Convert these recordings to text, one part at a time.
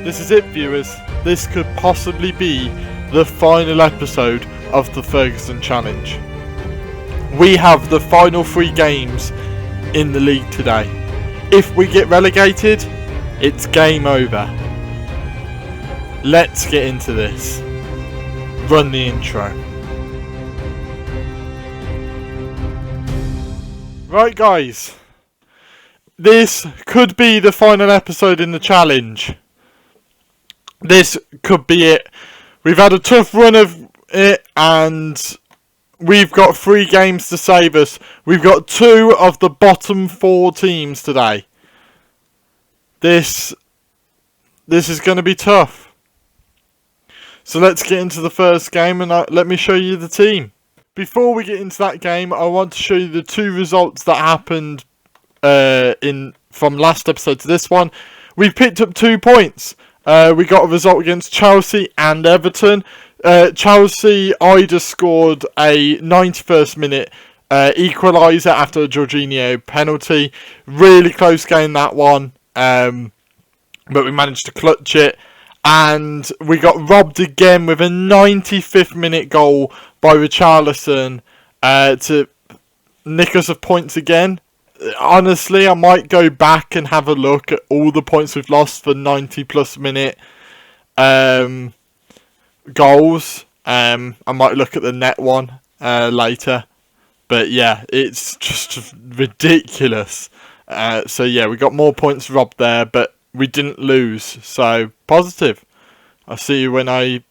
This is it, viewers. This could possibly be the final episode of the Ferguson Challenge. We have the final 3 games in the league today. If we get relegated, it's game over. Let's get into this. Run the intro. Right, guys. This could be the final episode in the challenge. This could be it. We've had a tough run of it and we've got 3 games to save us. We've got 2 of the bottom 4 teams today. This is going to be tough. So let's get into the first game and let me show you the team. Before we get into that game, I want to show you the 2 results that happened from last episode to this one. We've picked up 2 points. We got a result against Chelsea and Everton. Chelsea, Ida scored a 91st minute equaliser after a Jorginho penalty. Really close game, that one. But we managed to clutch it. And we got robbed again with a 95th minute goal by Richarlison to nick us of points again. Honestly, I might go back and have a look at all the points we've lost for 90 plus minute goals. I might look at the net one later. But yeah, it's just ridiculous. So yeah, we got more points robbed there, but we didn't lose. So positive. I'll see you when I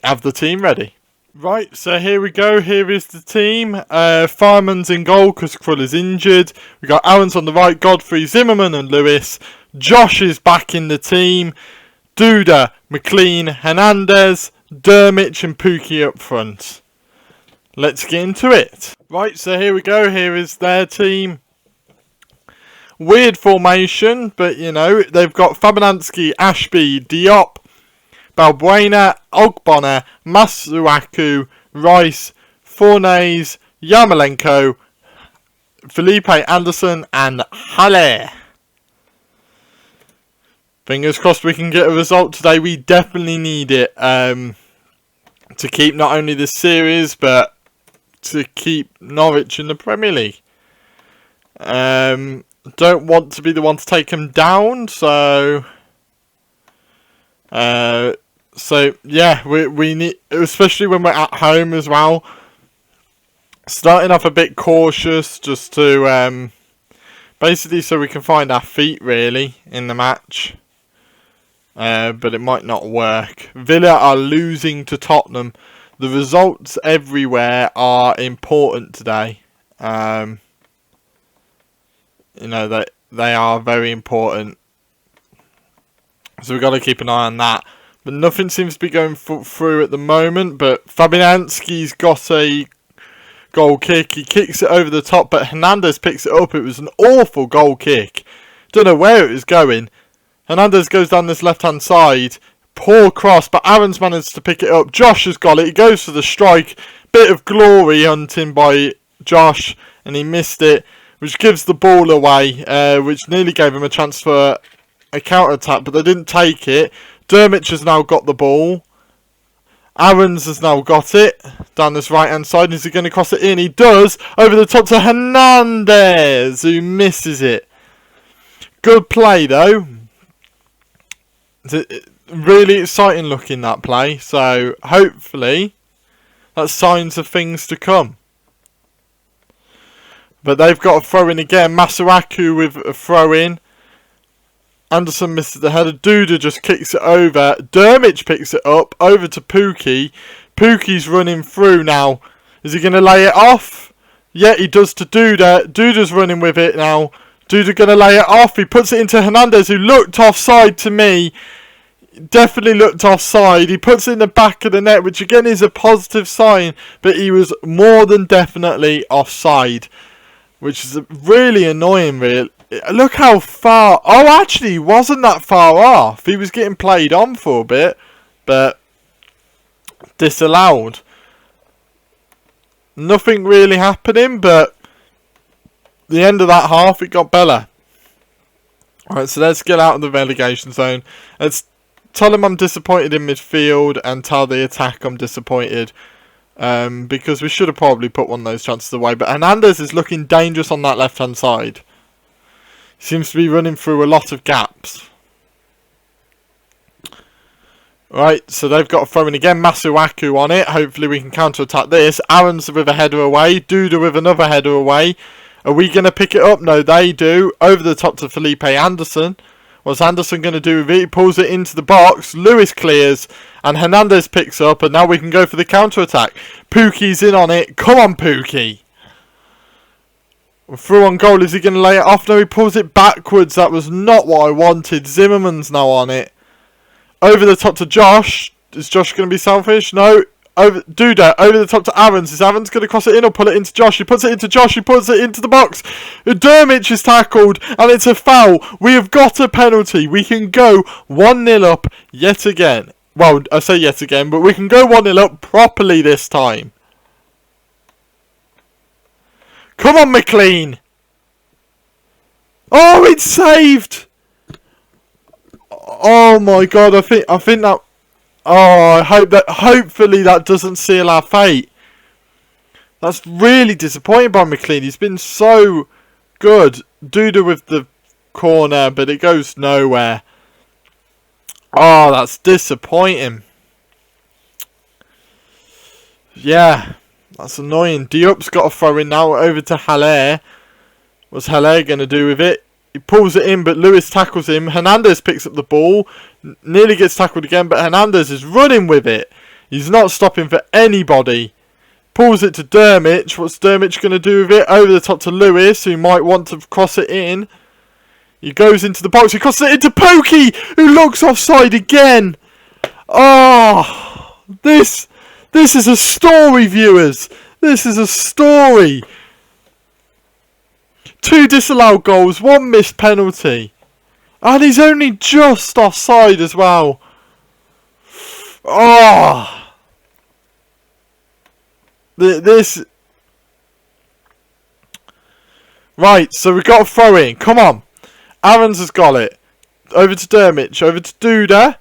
have the team ready. Right, so here we go. Here is the team. Fireman's in goal because Krull is injured. We got Aaron's on the right, Godfrey, Zimmerman and Lewis. Josh is back in the team. Duda, McLean, Hernandez, Dermich and Pookie up front. Let's get into it. Right, so here we go. Here is their team. Weird formation, but you know, they've got Fabianski, Ashby, Diop, Balbuena, Ogbonna, Masuaku, Rice, Fornés, Yarmolenko, Felipe Anderson and Halle. Fingers crossed we can get a result today. We definitely need it to keep not only the series but to keep Norwich in the Premier League. Don't want to be the one to take them down, so yeah, we need, especially when we're at home as well, starting off a bit cautious just to basically so we can find our feet really in the match, but it might not work. Villa are losing to Tottenham. The results everywhere are important today. You know, that they are very important, so we've got to keep an eye on that. But nothing seems to be going through at the moment. But Fabianski's got a goal kick. He kicks it over the top, but Hernandez picks it up. It was an awful goal kick. Don't know where it was going. Hernandez goes down this left-hand side. Poor cross, but Aaron's managed to pick it up. Josh has got it. He goes for the strike. Bit of glory hunting by Josh, and he missed it, which gives the ball away, which nearly gave him a chance for a counter-attack, but they didn't take it. Dermich has now got the ball. Aaron's has now got it down this right-hand side. Is he going to cross it in? He does. Over the top to Hernandez, who misses it. Good play, though. Really exciting looking, that play. So, hopefully, that's signs of things to come. But they've got a throw in again. Masuaku with a throw in. Anderson misses the header. Duda just kicks it over. Dermich picks it up. Over to Pookie. Pookie's running through now. Is he going to lay it off? Yeah, he does to Duda. Duda's running with it now. Duda going to lay it off. He puts it into Hernandez, who looked offside to me. Definitely looked offside. He puts it in the back of the net, which again is a positive sign. But he was more than definitely offside, which is really annoying, really. Look how far... Oh, actually, he wasn't that far off. He was getting played on for a bit, but disallowed. Nothing really happening, but the end of that half, it got better. Alright, so let's get out of the relegation zone. Let's tell them I'm disappointed in midfield and tell the attack I'm disappointed. Because we should have probably put one of those chances away. But Hernandez is looking dangerous on that left-hand side. Seems to be running through a lot of gaps. Right, so they've got a throw-in again. Masuaku on it. Hopefully we can counter-attack this. Aaron's with a header away. Duda with another header away. Are we going to pick it up? No, they do. Over the top to Felipe Anderson. What's Anderson going to do with it? He pulls it into the box. Lewis clears. And Hernandez picks up. And now we can go for the counter-attack. Pookie's in on it. Come on, Pookie. Through on goal. Is he going to lay it off? No, he pulls it backwards. That was not what I wanted. Zimmerman's now on it. Over the top to Josh. Is Josh going to be selfish? No. Duda, over the top to Aarons. Is Aarons going to cross it in or pull it into Josh? He puts it into Josh. He puts it into the box. Dermich is tackled and it's a foul. We have got a penalty. We can go 1-0 up yet again. Well, I say yet again, but we can go 1-0 up properly this time. Come on, McLean. Oh, it's saved. Oh my God, I think that. Oh, I hope that. Hopefully that doesn't seal our fate. That's really disappointing by McLean. He's been so good. Duda with the corner, but it goes nowhere. Oh, that's disappointing. Yeah, that's annoying. Diop's got a throw in now over to Haller. What's Haller going to do with it? He pulls it in, but Lewis tackles him. Hernandez picks up the ball. Nearly gets tackled again, but Hernandez is running with it. He's not stopping for anybody. Pulls it to Dermich. What's Dermich going to do with it? Over the top to Lewis, who might want to cross it in. He goes into the box. He crosses it into Pokey, who looks offside again. Oh, this is a story, viewers. This is a story. 2 disallowed goals, 1 missed penalty. And he's only just offside as well. Oh. This. Right, so we've got a throw in. Come on. Aarons has got it. Over to Dermich. Over to Duda.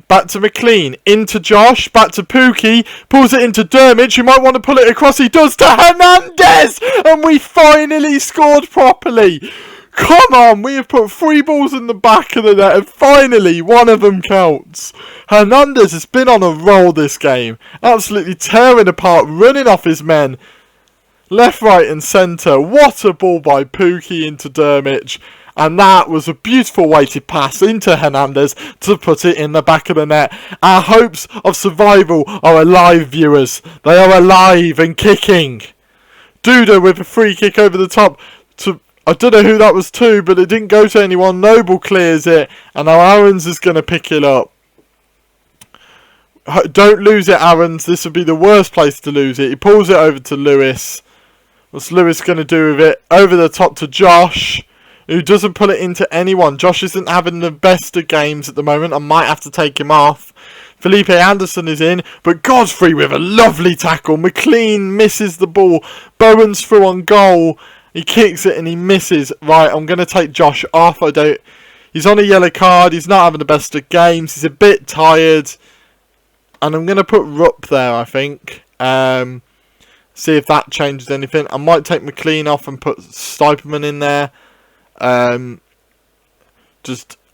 Back to McLean. Into Josh. Back to Pookie. Pulls it into Dermich. You might want to pull it across. He does to Hernandez. And we finally scored properly. Come on. We have put 3 balls in the back of the net. And finally, one of them counts. Hernandez has been on a roll this game. Absolutely tearing apart. Running off his men. Left, right and centre. What a ball by Pookie into Dermich. And that was a beautiful weighted pass into Hernandez to put it in the back of the net. Our hopes of survival are alive, viewers. They are alive and kicking. Duda with a free kick over the top. I don't know who that was to, but it didn't go to anyone. Noble clears it. And now Aarons is going to pick it up. Don't lose it, Aarons. This would be the worst place to lose it. He pulls it over to Lewis. What's Lewis going to do with it? Over the top to Josh, who doesn't put it into anyone. Josh isn't having the best of games at the moment. I might have to take him off. Felipe Anderson is in, but Godfrey with a lovely tackle. McLean misses the ball. Bowen's through on goal. He kicks it and he misses. Right, I'm going to take Josh off. He's on a yellow card. He's not having the best of games. He's a bit tired. And I'm going to put Rupp there, I think. See if that changes anything. I might take McLean off and put Stiperman in there. I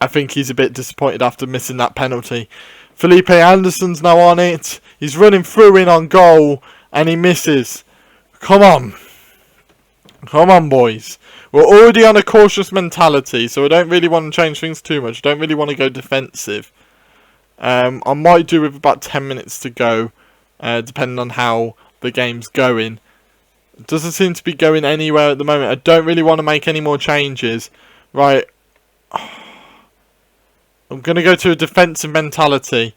think he's a bit disappointed after missing that penalty. Felipe Anderson's now on it. He's running through in on goal and he misses. Come on. Come on, boys. We're already on a cautious mentality, so I don't really want to change things too much. I don't really want to go defensive. I might do with about 10 minutes to go, depending on how the game's going. It doesn't seem to be going anywhere at the moment. I don't really want to make any more changes. Right. I'm going to go to a defensive mentality.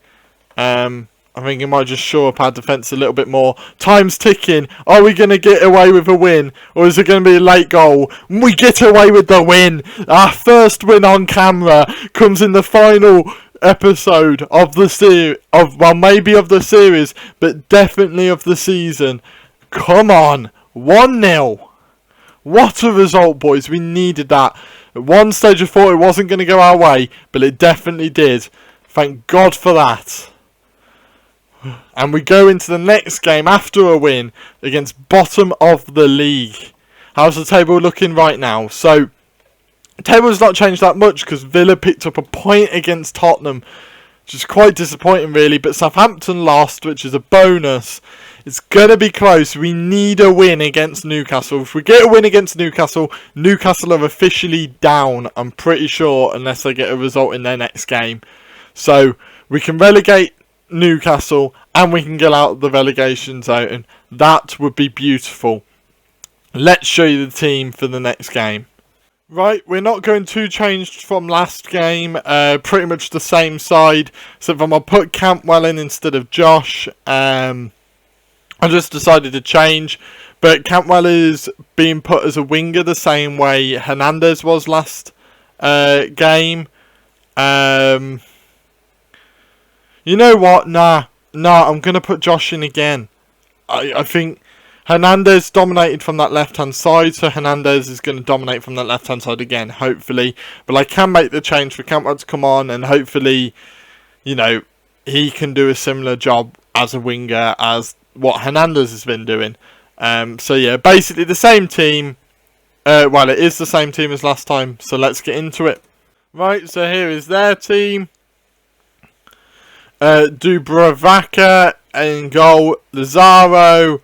I think it might just shore up our defence a little bit more. Time's ticking. Are we going to get away with a win? Or is it going to be a late goal? We get away with the win. Our first win on camera comes in the final episode of the series. Maybe of the series, but definitely of the season. Come on. 1-0. What a result, boys. We needed that. At one stage I thought it wasn't going to go our way, but it definitely did. Thank God for that. And we go into the next game after a win against bottom of the league. How's the table looking right now? So, the table has not changed that much because Villa picked up a point against Tottenham, which is quite disappointing really, but Southampton lost, which is a bonus. It's going to be close. We need a win against Newcastle. If we get a win against Newcastle, Newcastle are officially down, I'm pretty sure, unless they get a result in their next game. So, we can relegate Newcastle and we can get out of the relegation zone. That would be beautiful. Let's show you the team for the next game. Right, we're not going too changed from last game. Pretty much the same side. So if I'll put Campbell in instead of Josh. I just decided to change. But Campbell is being put as a winger the same way Hernandez was last game. You know what? Nah, I'm going to put Josh in again. I think Hernandez dominated from that left-hand side, so Hernandez is going to dominate from that left-hand side again, hopefully. But I can make the change for Campbell to come on, and hopefully, you know, he can do a similar job as a winger as what Hernandez has been doing. So yeah, basically the same team. Well, it is the same team as last time, so let's get into it. Right, so here is their team. Dubravka in goal, Lazaro,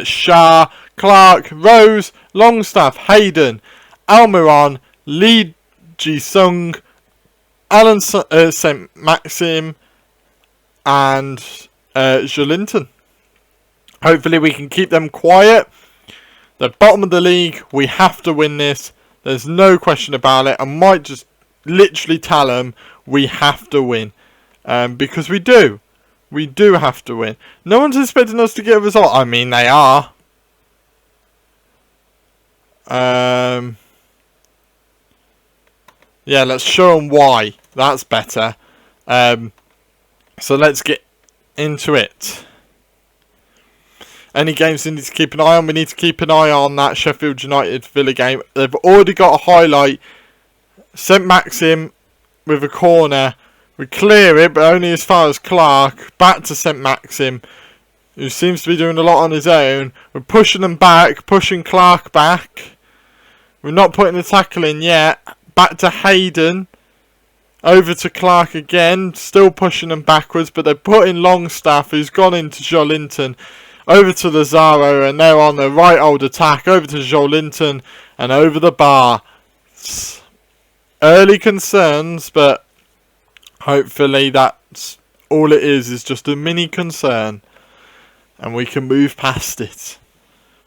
Shah, Clark, Rose, Longstaff, Hayden, Almiron, Lee Ji-sung, Alan St. Maxim, and Jolinton. Hopefully we can keep them quiet. They're bottom of the league. We have to win this. There's no question about it. I might just literally tell them we have to win. Because we do. We do have to win. No one's expecting us to get a result. I mean, they are. Yeah, let's show them why. That's better. So let's get into it. Any games we need to keep an eye on? We need to keep an eye on that Sheffield United Villa game. They've already got a highlight. St. Maxim with a corner. We clear it, but only as far as Clark. Back to St. Maxim, who seems to be doing a lot on his own. We're pushing them back, pushing Clark back. We're not putting the tackle in yet. Back to Hayden. Over to Clark again. Still pushing them backwards, but they're putting Longstaff, who's gone into Jolinton. Over to Lazaro, and they're on the right old attack. Over to Jolinton, and over the bar. Early concerns, but hopefully that's all it is just a mini concern. And we can move past it.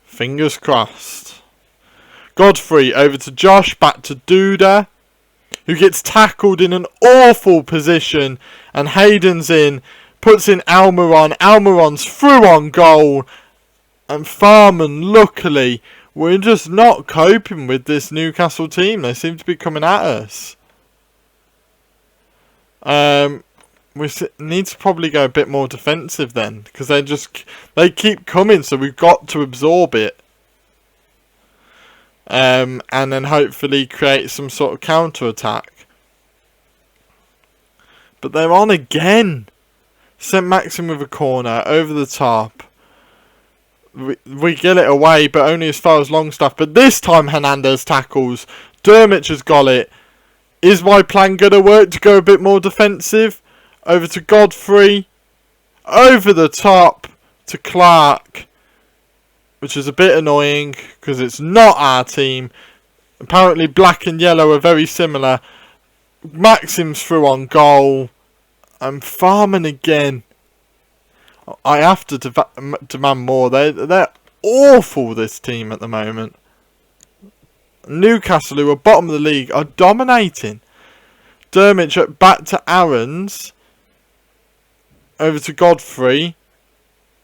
Fingers crossed. Godfrey over to Josh, back to Duda, who gets tackled in an awful position. And Hayden's in, puts in Almiron. Almiron's through on goal. And Farman, luckily, we're just not coping with this Newcastle team. They seem to be coming at us. We need to probably go a bit more defensive then, because they keep coming, so we've got to absorb it, and then hopefully create some sort of counter attack. But they're on again. St. Maxim with a corner over the top. We get it away, but only as far as Longstaff. But this time Hernandez tackles. Dermot has got it. Is my plan going to work to go a bit more defensive? Over to Godfrey. Over the top to Clark. Which is a bit annoying because it's not our team. Apparently black and yellow are very similar. Maxim's through on goal. And Farman again. I have to demand more. They're awful, this team at the moment. Newcastle, who are bottom of the league, are dominating. Dermot back to Aarons. Over to Godfrey.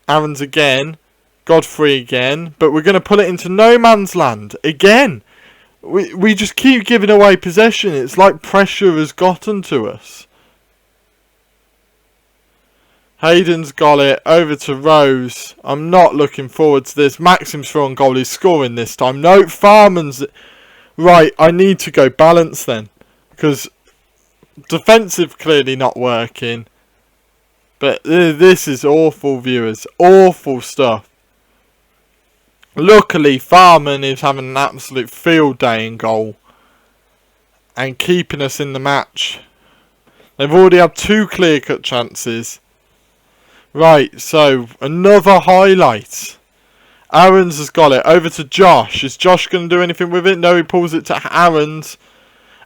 Aarons again. Godfrey again. But we're going to pull it into no man's land again. We just keep giving away possession. It's like pressure has gotten to us. Hayden's got it. Over to Rose. I'm not looking forward to this. Maxim's through on goal. He's scoring this time. No, Farman's Right, I need to go balance then. Because defensive clearly not working. But this is awful, viewers. Awful stuff. Luckily, Farman is having an absolute field day in goal. And keeping us in the match. They've already had 2 clear-cut chances. Right, so another highlight. Aarons has got it. Over to Josh. Is Josh going to do anything with it? No, he pulls it to Aarons.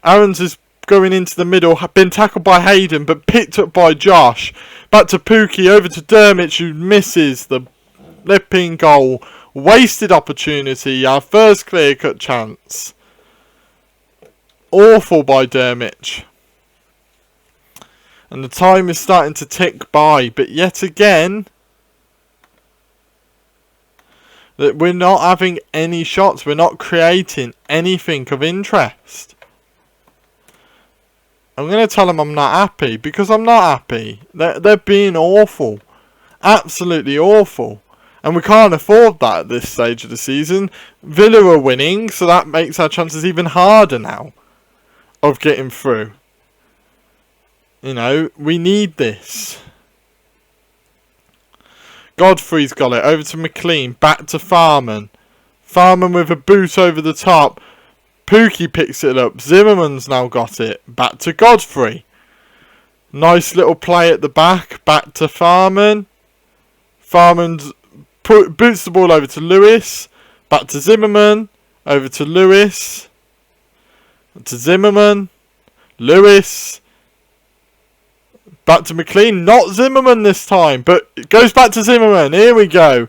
Aarons is going into the middle. Been tackled by Hayden, but picked up by Josh. Back to Pookie. Over to Dermich, who misses the flipping goal. Wasted opportunity. Our first clear-cut chance. Awful by Dermich. And the time is starting to tick by. But yet again, that we're not having any shots. We're not creating anything of interest. I'm going to tell them I'm not happy. Because I'm not happy. They're being awful. Absolutely awful. And we can't afford that at this stage of the season. Villa are winning. So that makes our chances even harder now of getting through. You know, we need this. Godfrey's got it. Over to McLean. Back to Farman. Farman with a boot over the top. Pookie picks it up. Zimmerman's now got it. Back to Godfrey. Nice little play at the back. Back to Farman. Farman's boots the ball over to Lewis. Back to Zimmerman. Over to Lewis. To Zimmerman. Lewis. Back to McLean. Not Zimmerman this time. But it goes back to Zimmerman. Here we go.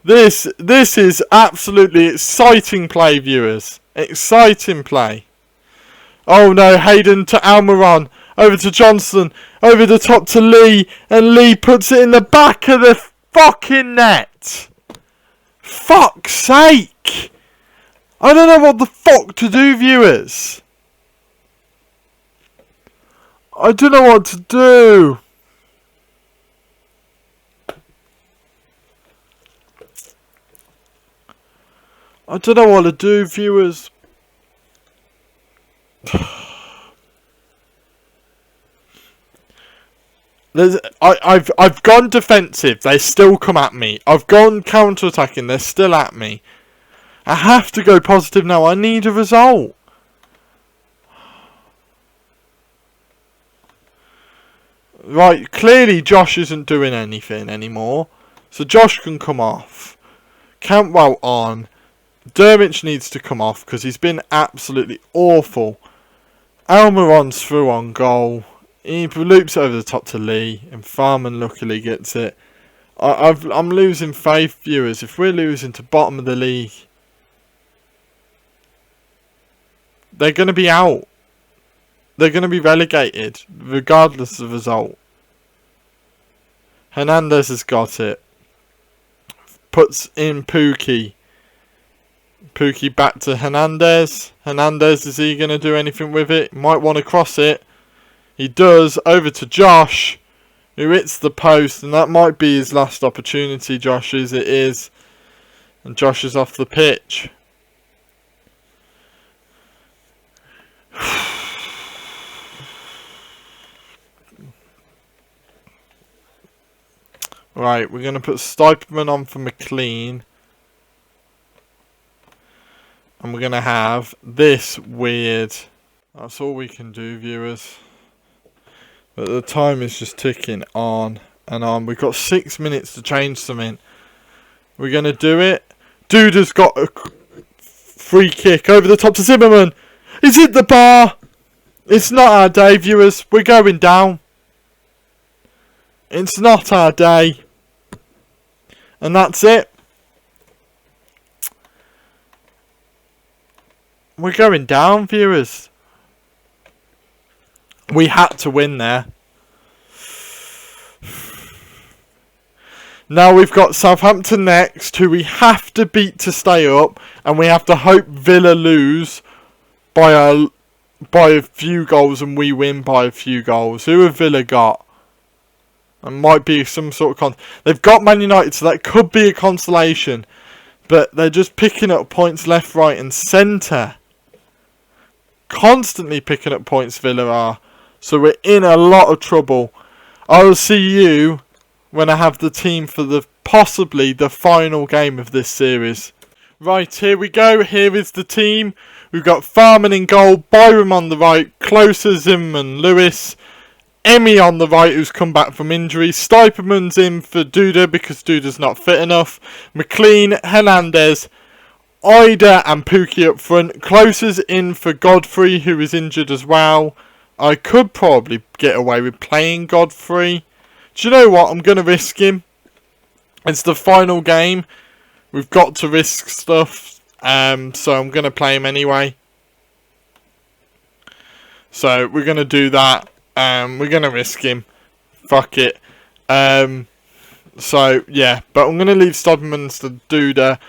This is absolutely exciting play, viewers. Exciting play. Oh no. Hayden to Almiron. Over to Johnson. Over the top to Lee. And Lee puts it in the back of the fucking net. Fuck's sake. I don't know what the fuck to do, viewers. I don't know what to do. I don't know what to do, viewers. I've gone defensive. They still come at me. I've gone counter-attacking. They're still at me. I have to go positive now. I need a result. Right, clearly Josh isn't doing anything anymore. So Josh can come off. Cantwell on. Dermich needs to come off because he's been absolutely awful. Almiron's through on goal. He loops over the top to Lee. And Farman luckily gets it. I'm losing faith, viewers. If we're losing to bottom of the league, they're going to be out. They're going to be relegated, regardless of the result. Hernandez has got it. Puts in Pookie. Pookie back to Hernandez. Hernandez, is he going to do anything with it? Might want to cross it. He does. Over to Josh, who hits the post. And that might be his last opportunity, Josh's. It is. And Josh is off the pitch. Right, we're going to put Stiperman on for McLean. And we're going to have this weird. That's all we can do, viewers. But the time is just ticking on and on. We've got 6 minutes to change something. We're going to do it. Dude has got a free kick over the top to Zimmerman. He's hit the bar. It's not our day, viewers. We're going down. It's not our day. And that's it. We're going down, viewers. We had to win there. Now we've got Southampton next, who we have to beat to stay up. And we have to hope Villa lose by a few goals and we win by a few goals. Who have Villa got? It might be some sort of they've got Man United, so that could be a consolation. But they're just picking up points left, right and centre. constantly picking up points, Villa are. So we're in a lot of trouble. I will see you when I have the team for possibly the final game of this series. Right, here we go. Here is the team. We've got Farman in goal, Byram on the right, Closer, Zimmerman, Lewis, Emmy on the right, who's come back from injury. Stiperman's in for Duda because Duda's not fit enough. McLean, Hernandez, Ida and Pookie up front. Closer's in for Godfrey, who is injured as well. I could probably get away with playing Godfrey. Do you know what? I'm going to risk him. It's the final game. We've got to risk stuff. So I'm going to play him anyway. So we're going to do that. We're going to risk him. Fuck it. So yeah, but I'm going to leave Stodman's to Duda.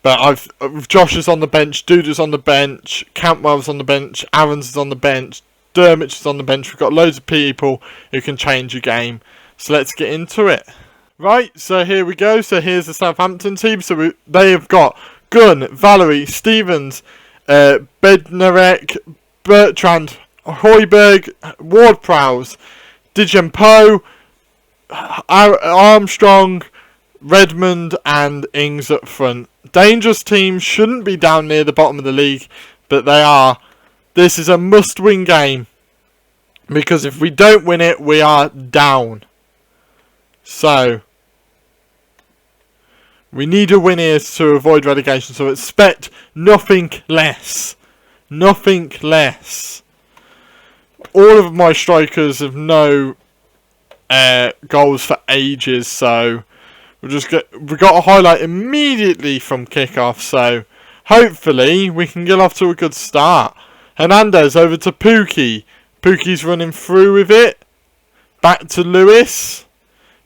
But Josh is on the bench, Duda's on the bench, Cantwell's on the bench, Aarons is on the bench, Dermot is on the bench. We've got loads of people who can change a game. So let's get into it. Right, so here we go. So here's the Southampton team. So they have got Gunn, Valerie, Stevens, Bednarek, Bertrand, Hoiberg, Ward-Prowse, Dijempo, Armstrong, Redmond and Ings up front. Dangerous teams shouldn't be down near the bottom of the league, but they are. This is a must-win game, because if we don't win it, we are down. So we need a win here to avoid relegation, so expect nothing less. Nothing less. All of my strikers have no goals for ages, so we've got a highlight immediately from kickoff, so hopefully we can get off to a good start. Hernandez over to Pookie. Pookie's running through with it. Back to Lewis.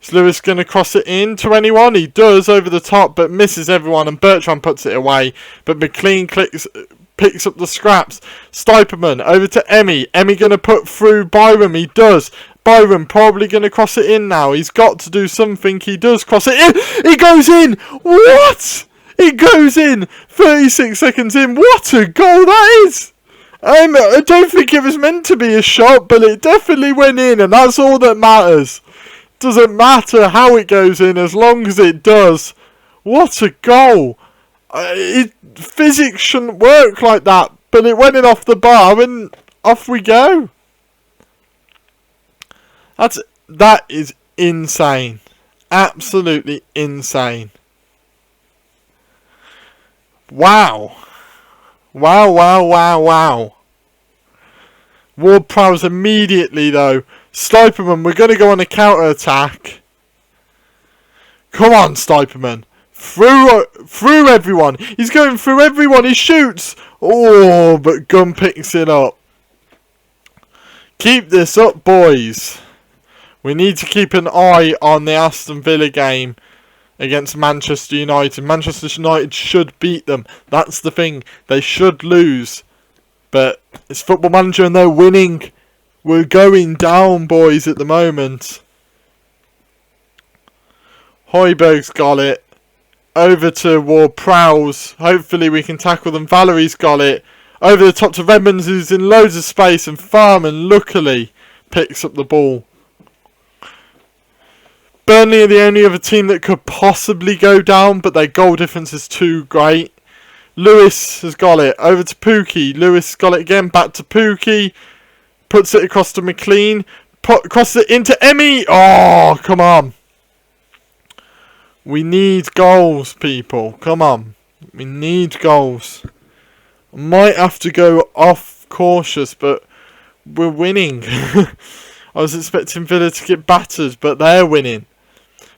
Is Lewis going to cross it in to anyone? He does over the top, but misses everyone, and Bertrand puts it away. But McLean picks up the scraps. Stiperman over to Emmy. Emmy going to put through Byram. He does. Byram probably going to cross it in now. He's got to do something. He does cross it in. It goes in. What? It goes in. 36 seconds in. What a goal that is. I don't think it was meant to be a shot, but it definitely went in, and that's all that matters. Doesn't matter how it goes in as long as it does. What a goal. Physics shouldn't work like that, but it went in off the bar and off we go. That is insane. Absolutely insane. Wow. Wow, wow, wow, wow. Ward-Prowse immediately though. Stiperman, we're going to go on a counter-attack. Come on, Stiperman. Through everyone. He's going through everyone. He shoots. Oh, but Gunn picks it up. Keep this up, boys. We need to keep an eye on the Aston Villa game against Manchester United. Manchester United should beat them. That's the thing. They should lose. But it's Football Manager and they're winning. We're going down, boys, at the moment. Hoiberg's got it. Over to Ward-Prowse. Hopefully we can tackle them. Valerie's got it. Over the top to Redmonds, who's in loads of space. And Farman, luckily, picks up the ball. Burnley are the only other team that could possibly go down, but their goal difference is too great. Lewis has got it. Over to Pookie. Lewis got it again. Back to Pookie. Puts it across to McLean. Crosses it into Emmy. Oh, come on. We need goals, people. Come on. We need goals. I might have to go off cautious, but we're winning. I was expecting Villa to get battered, but they're winning.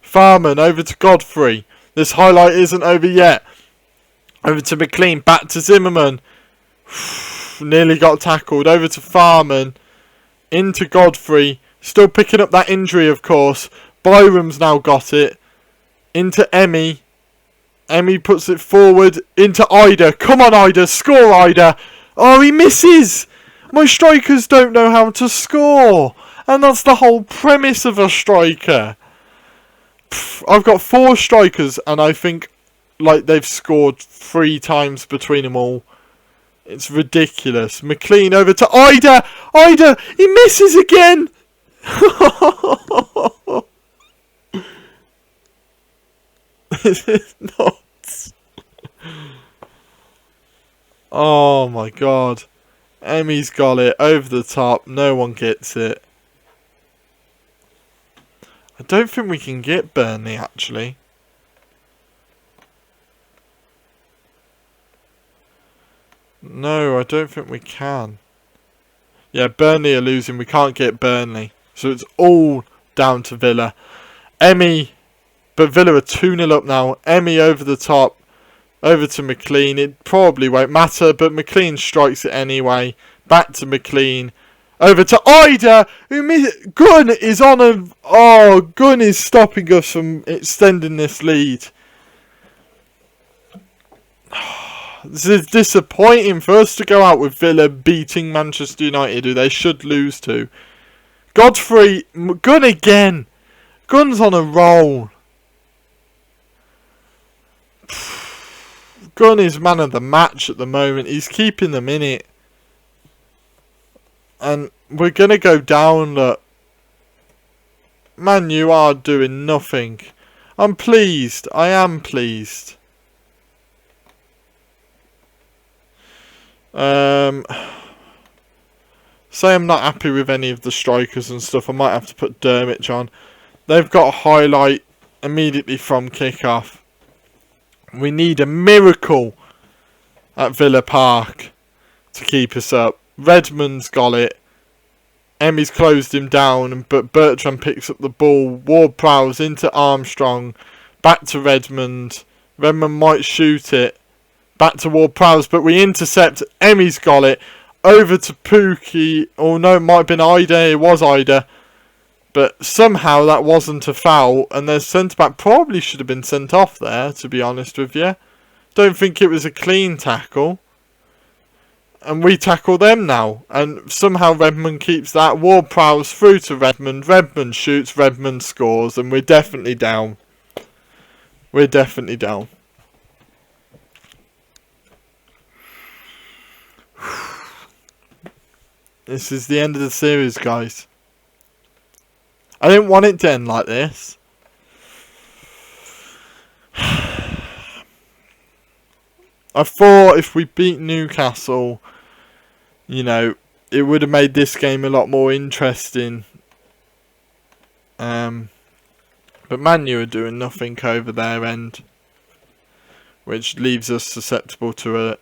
Farman over to Godfrey. This highlight isn't over yet. Over to McLean. Back to Zimmerman. Nearly got tackled. Over to Farman. Into Godfrey. Still picking up that injury, of course. Byram's now got it. Into Emmy. Emmy puts it forward. Into Ida. Come on, Ida. Score, Ida. Oh, he misses. My strikers don't know how to score. And that's the whole premise of a striker. I've got 4 strikers and I think like they've scored 3 times between them all. It's ridiculous. McLean over to Ida. Ida, he misses again. This is nuts. Oh my god. Emmy's got it over the top. No one gets it. I don't think we can get Burnley actually. No, I don't think we can. Yeah, Burnley are losing. We can't get Burnley. So it's all down to Villa. Emmy, but Villa are 2-0 up now. Emmy over the top. Over to McLean. It probably won't matter, but McLean strikes it anyway. Back to McLean. Over to Ida, Gunn is on a... Oh, Gunn is stopping us from extending this lead. This is disappointing for us to go out with Villa beating Manchester United, who they should lose to. Godfrey, Gunn again. Gunn's on a roll. Gunn is man of the match at the moment. He's keeping them in it. And we're going to go down, look. Man, you are doing nothing. I'm pleased. I am pleased. Say I'm not happy with any of the strikers and stuff. I might have to put Dermich on. They've got a highlight immediately from kick-off. We need a miracle at Villa Park to keep us up. Redmond's got it. Emmy's closed him down, but Bertrand picks up the ball. Ward-Prowse into Armstrong. Back to Redmond. Redmond might shoot it. Back to Ward-Prowse, but we intercept. Emmy's got it. Over to Pookie. Oh no, it might have been Ida. It was Ida. But somehow that wasn't a foul. And their centre-back probably should have been sent off there, to be honest with you. Don't think it was a clean tackle. And we tackle them now. And somehow Redmond keeps that. Ward-Prowse through to Redmond. Redmond shoots. Redmond scores. And we're definitely down. We're definitely down. This is the end of the series, guys. I didn't want it to end like this. I thought if we beat Newcastle, you know, it would have made this game a lot more interesting. But Man U are doing nothing over their end, which leaves us susceptible to a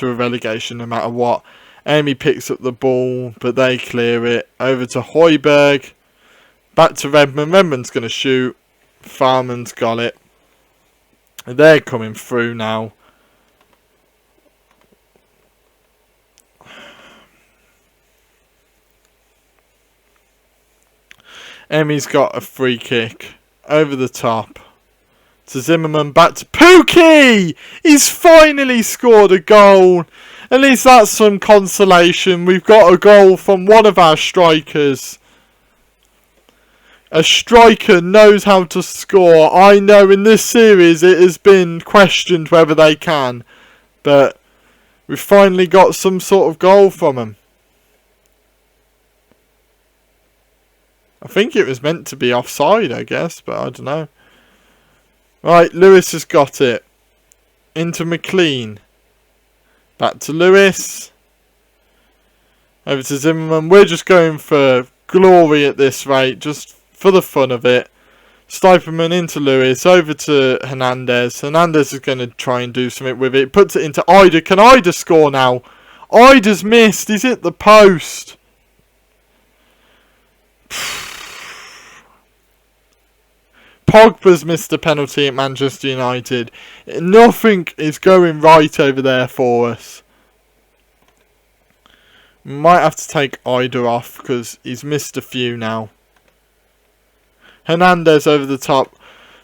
relegation no matter what. Amy picks up the ball, but they clear it. Over to Højbjerg. Back to Redmond. Redmond's going to shoot. Farman's got it. They're coming through now. Emmy's got a free kick. Over the top. To Zimmerman. Back to Pookie! He's finally scored a goal. At least that's some consolation. We've got a goal from one of our strikers. A striker knows how to score. I know in this series it has been questioned whether they can. But we've finally got some sort of goal from him. I think it was meant to be offside, I guess, but I don't know. Right, Lewis has got it. Into McLean. Back to Lewis. Over to Zimmerman. We're just going for glory at this rate. Just for the fun of it. Stiperman into Lewis. Over to Hernandez. Hernandez is going to try and do something with it. Puts it into Ida. Can Ida score now? Ida's missed. He's hit the post. Pogba's missed a penalty at Manchester United. Nothing is going right over there for us. Might have to take Ida off because he's missed a few now. Hernandez over the top.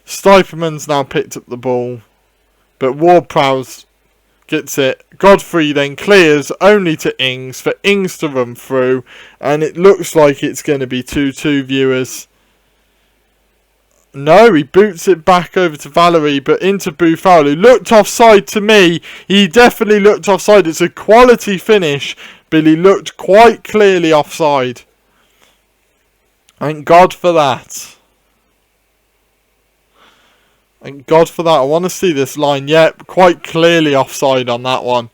Stiperman's now picked up the ball. But Ward-Prowse gets it. Godfrey then clears only to Ings for Ings to run through. And it looks like it's going to be 2-2 viewers. No, he boots it back over to Valerie, but into Buffal, who looked offside to me. He definitely looked offside. It's a quality finish, but he looked quite clearly offside. Thank God for that. Thank God for that. I want to see this line. Yep, quite clearly offside on that one.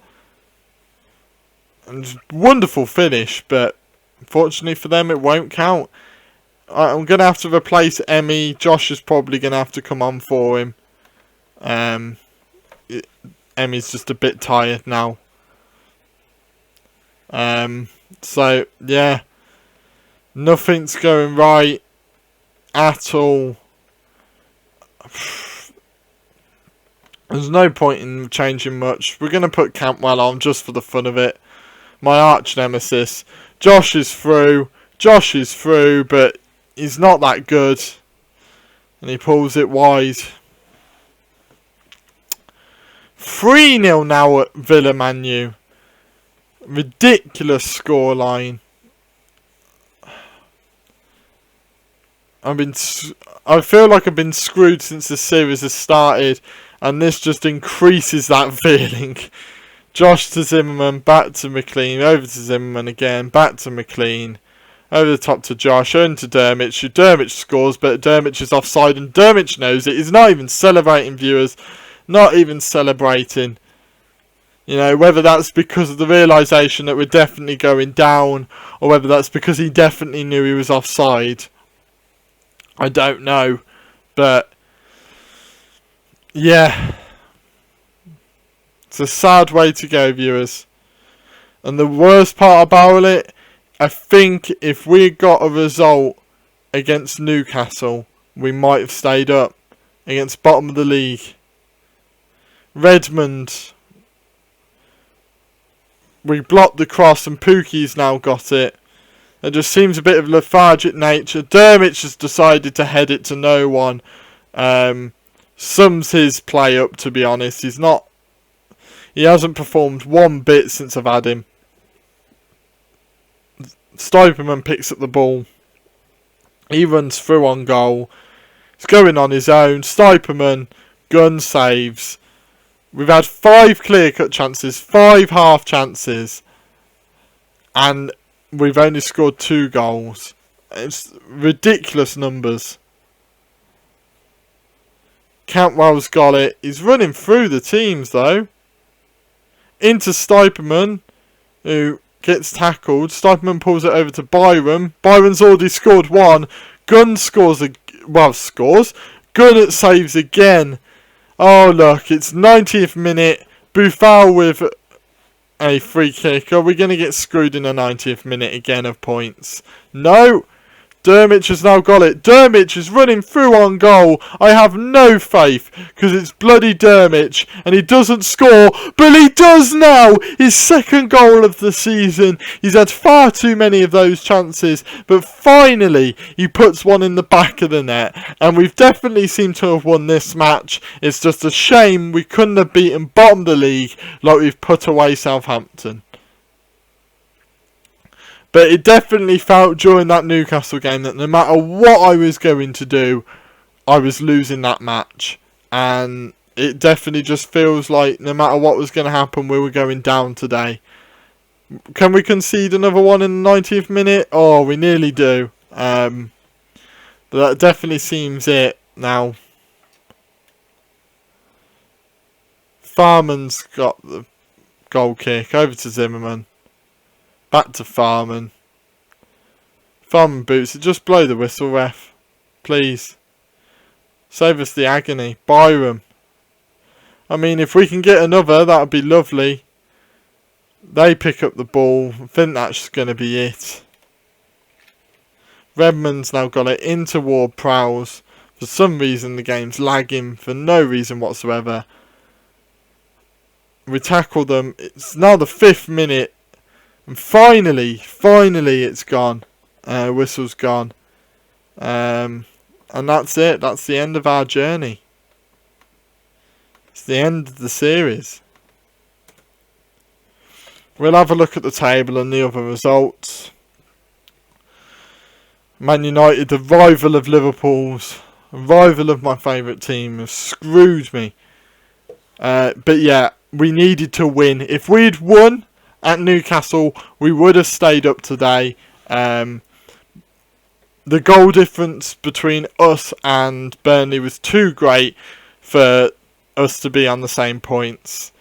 And wonderful finish, but unfortunately for them, it won't count. I'm going to have to replace Emmy. Josh is probably going to have to come on for him. Emmy's just a bit tired now. So, yeah. Nothing's going right at all. There's no point in changing much. We're going to put Campwell on just for the fun of it. My arch nemesis. Josh is through, but he's not that good. And he pulls it wide. 3-0 now at Villa Man U. Ridiculous scoreline. I feel like I've been screwed since the series has started. And this just increases that feeling. Josh to Zimmerman, back to McLean, over to Zimmerman again, back to McLean. Over the top to Josh, into Dermot. Dermot scores, but Dermot is offside, and Dermot knows it. He's not even celebrating, viewers. Not even celebrating. You know, whether that's because of the realisation that we're definitely going down, or whether that's because he definitely knew he was offside. I don't know. But, yeah. It's a sad way to go, viewers. And the worst part about it, I think if we got a result against Newcastle, we might have stayed up against bottom of the league. Redmond, we blocked the cross and Pookie's now got it. It just seems a bit of lethargic nature. Dermot has decided to head it to no one. Sums his play up, to be honest. He hasn't performed one bit since I've had him. Stiperman picks up the ball. He runs through on goal. He's going on his own. Stiperman, gun saves. We've had 5 clear-cut chances, 5 half chances. And we've only scored 2 goals. It's ridiculous numbers. Cantwell's got it. He's running through the teams, though. Into Stiperman, who gets tackled. Stiperman pulls it over to Byron. Byron's already scored 1. Gunn scores. Gunn saves again. Oh, look, it's 90th minute. Buffal with a free kick. Are we going to get screwed in the 90th minute again of points? No. Dermot has now got it. Dermot is running through on goal. I have no faith because it's bloody Dermot and he doesn't score, but he does now. His 2nd goal of the season. He's had far too many of those chances, but finally he puts one in the back of the net, and we've definitely seemed to have won this match. It's just a shame we couldn't have beaten bottom of the league like we've put away Southampton. But it definitely felt during that Newcastle game that no matter what I was going to do, I was losing that match. And it definitely just feels like no matter what was going to happen, we were going down today. Can we concede another one in the 90th minute? Oh, we nearly do. But that definitely seems it now. Farman's got the goal kick. Over to Zimmerman. Back to Farman. Farman boots it. Just blow the whistle, ref. Please. Save us the agony. Byram. I mean, if we can get another, that would be lovely. They pick up the ball. I think that's going to be it. Redmond's now got it into Ward-Prowse. For some reason, the game's lagging for no reason whatsoever. We tackle them. It's now the 5th minute. And finally, it's gone. Whistle's gone. And that's it. That's the end of our journey. It's the end of the series. We'll have a look at the table and the other results. Man United, the rival of Liverpool's, a rival of my favourite team, have screwed me. But yeah, we needed to win. If we'd won at Newcastle, we would have stayed up today. The goal difference between us and Burnley was too great for us to be on the same points.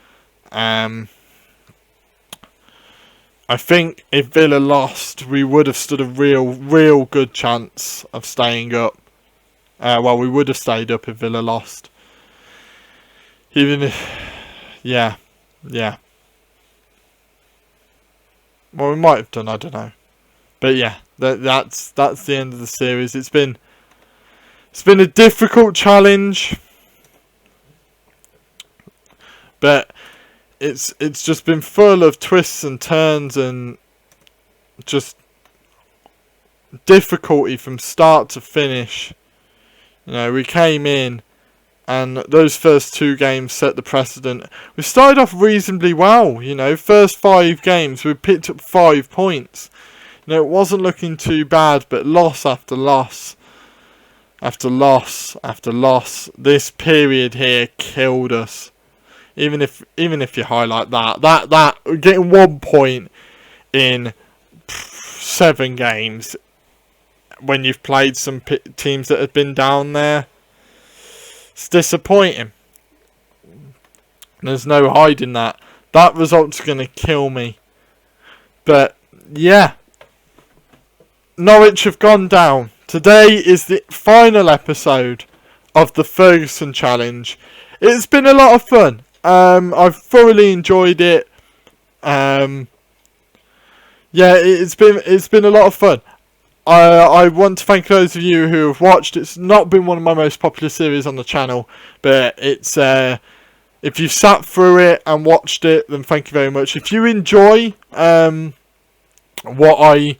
I think if Villa lost, we would have stood a real good chance of staying up. Well, we would have stayed up if Villa lost. Even if, yeah. Well, we might have done, I don't know. But yeah, that's the end of the series. It's been a difficult challenge, but it's just been full of twists and turns and just difficulty from start to finish. You know, we came in and those first 2 games set the precedent. We started off reasonably well, you know, first 5 games we picked up 5 points. You know, it wasn't looking too bad, but loss after loss after loss after loss, this period here killed us. Even if you highlight that getting 1 point in 7 games when you've played some teams that have been down there, it's disappointing. There's no hiding that. That result's going to kill me. But yeah, Norwich have gone down. Today is the final episode of the Ferguson challenge. It's been a lot of fun. I've thoroughly enjoyed it. Yeah, it's been a lot of fun. I want to thank those of you who have watched. It's not been one of my most popular series on the channel, but it's if you've sat through it and watched it, then thank you very much. If you enjoy what I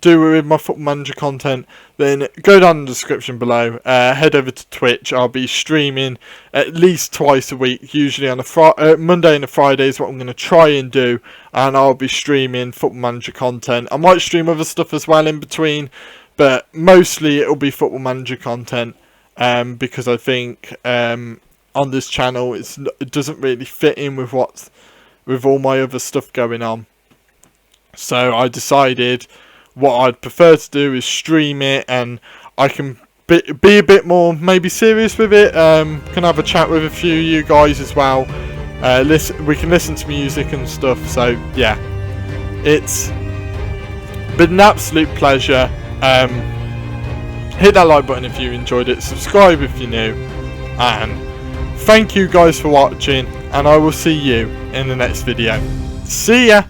do with my Football Manager content, then go down in the description below. Head over to Twitch. I'll be streaming at least twice a week, usually on a Monday and a Friday is what I'm going to try and do, and I'll be streaming Football Manager content. I might stream other stuff as well in between, but mostly it'll be Football Manager content, because I think on this channel it doesn't really fit in with all my other stuff going on. So I decided what I'd prefer to do is stream it, and I can be a bit more maybe serious with it. Can have a chat with a few of you guys as well. We can listen to music and stuff. So yeah, it's been an absolute pleasure. Hit that like button if you enjoyed it. Subscribe if you're new. And thank you guys for watching, and I will see you in the next video. See ya!